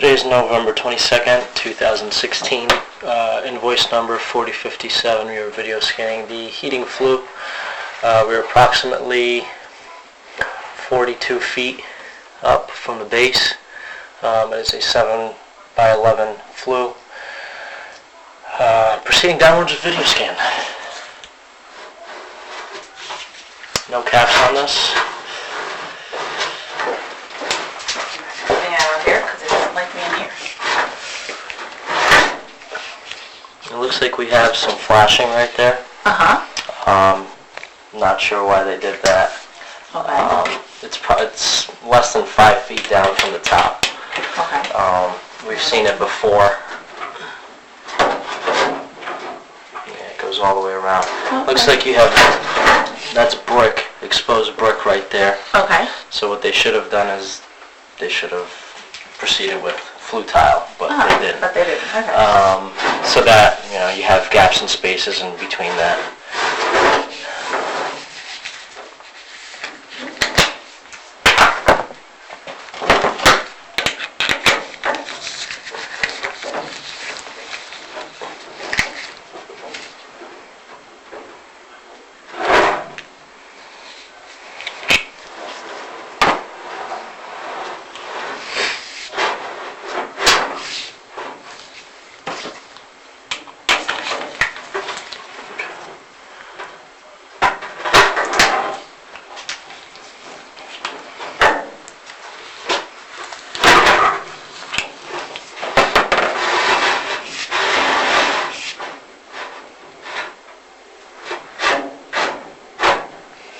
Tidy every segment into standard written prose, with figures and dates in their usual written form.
Today is November 22nd, 2016. Invoice number 4057. We were video scanning the heating flue. We're approximately 42 feet up from the base. It is a 7 by 11 flue. Proceeding downwards with video scan. No caps on this. It looks like we have some flashing right there. Not sure why they did that. Okay. It's less than 5 feet down from the top. Okay. We've seen it before. Yeah, it goes all the way around. Okay. Looks like you have, that's brick, exposed brick right there. Okay. So what they should have done is they should have proceeded with flue tile, but they didn't. But they didn't. Okay. So that, you have gaps and spaces in between that.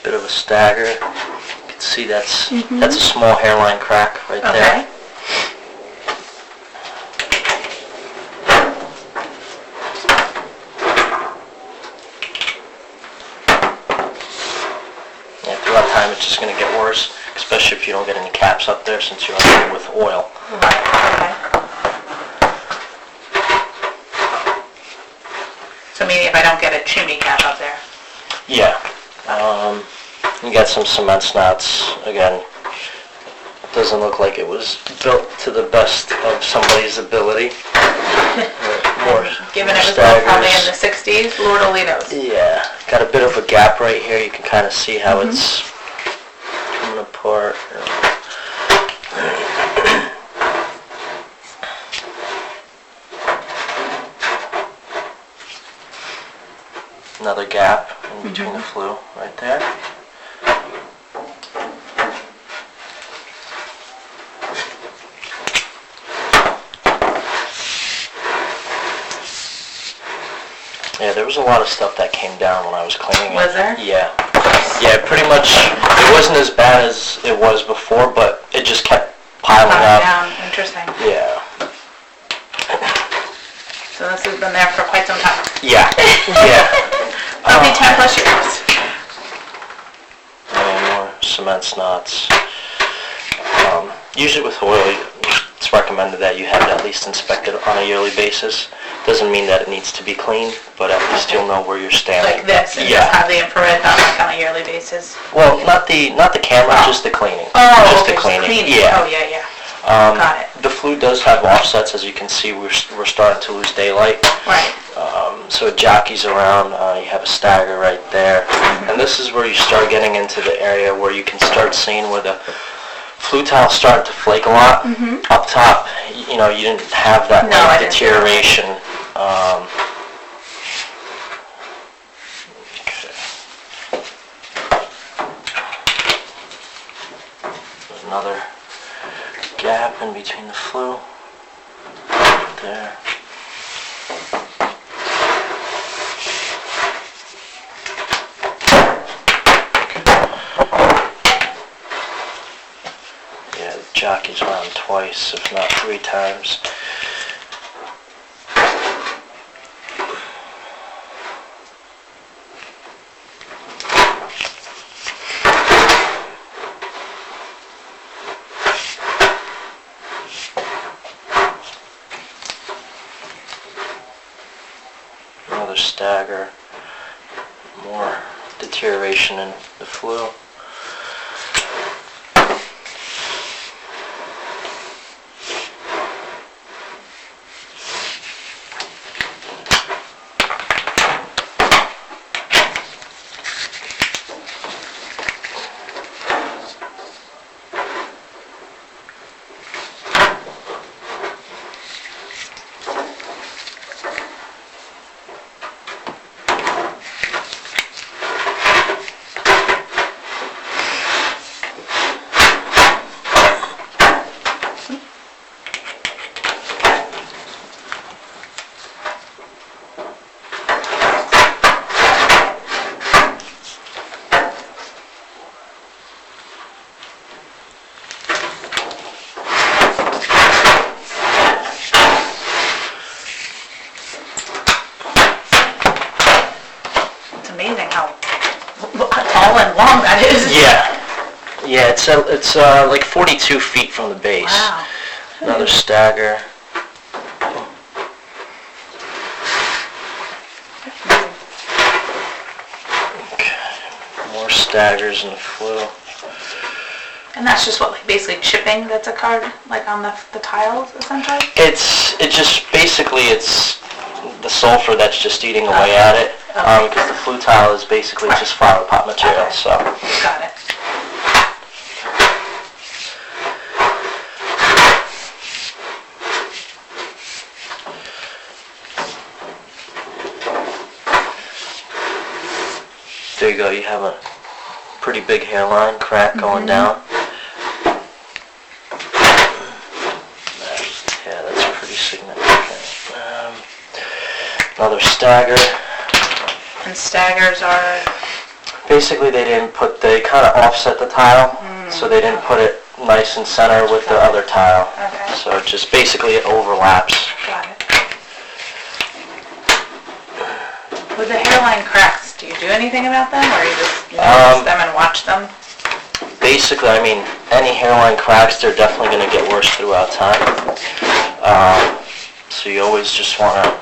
Bit of a stagger. You can see that's a small hairline crack right there. Yeah, throughout time it's just going to get worse, especially if you don't get any caps up there since you're under with oil. Right. Okay. So meaning if I don't get a chimney cap up there. Yeah. You got some cement snouts. Again, it doesn't look like it was built to the best of somebody's ability. Given it was built probably in the 60s, Lord only knows. Yeah, got a bit of a gap right here. You can kind of see how it's coming apart. Another gap in between the flue right there. Yeah, there was a lot of stuff that came down when I was cleaning it. Was there? Yeah. Yeah, pretty much, it wasn't as bad as it was before, but it just kept piling up. Down. Interesting. Yeah. So this has been there for quite some time. Yeah. Yeah. Probably 10 plus years. More cement snots. Usually with oil, it's recommended that you have it at least inspected on a yearly basis. Doesn't mean that it needs to be cleaned, but at least you'll know where you're standing. Like this, and just have the infrared done like on a yearly basis. Well, not the camera, just the cleaning. Oh, just okay, the cleaning. Yeah. Oh, yeah. Got it. The flue does have offsets, as you can see. We're starting to lose daylight. Right. So it jockeys around. You have a stagger right there, and this is where you start getting into the area where you can start seeing where the flue tile's starting to flake a lot. Up top, you didn't have that deterioration. There's another gap in between the flue. Right there. Yeah, it jockeys around twice, if not 3 times. Another stagger, more deterioration in the flue. Yeah, it's like 42 feet from the base. Wow. Another stagger. Okay. More staggers in the flue. And that's just what, like basically chipping that's occurred, like on the tiles essentially? It's the sulfur that's just eating away at it. Because the flue tile is basically just flower pot material. Okay. So. Got it. There you go. You have a pretty big hairline crack going down. Yeah, that's pretty significant. Another stagger. And staggers are? Basically, they kind of offset the tile, so they didn't put it nice and center with the other tile. Okay. So it just basically it overlaps. Got it. With the hairline cracks, do you do anything about them, or you just notice them and watch them? Basically, I mean, any hairline cracks, they're definitely going to get worse throughout time. So you always just want to,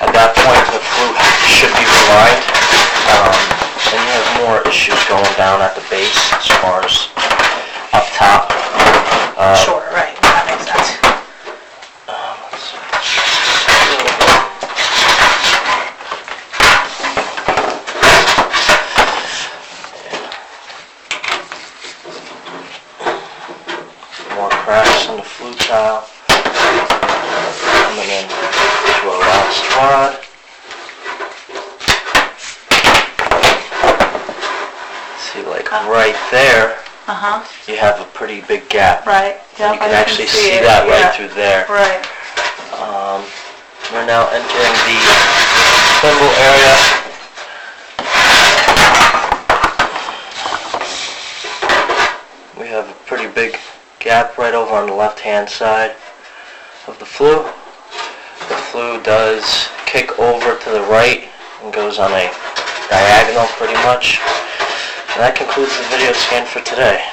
at that point, the flue should be relined. And you have more issues going down at the base as far as up top. Sure, right. That makes sense. More cracks in the flue tile. Coming in to our last rod. See, like right there, you have a pretty big gap. Right. And you can actually see that right through there. Right. We're now entering the thimble area. We have a pretty big gap right over on the left-hand side of the flue. The flue does kick over to the right and goes on a diagonal pretty much. And that concludes the video scan for today.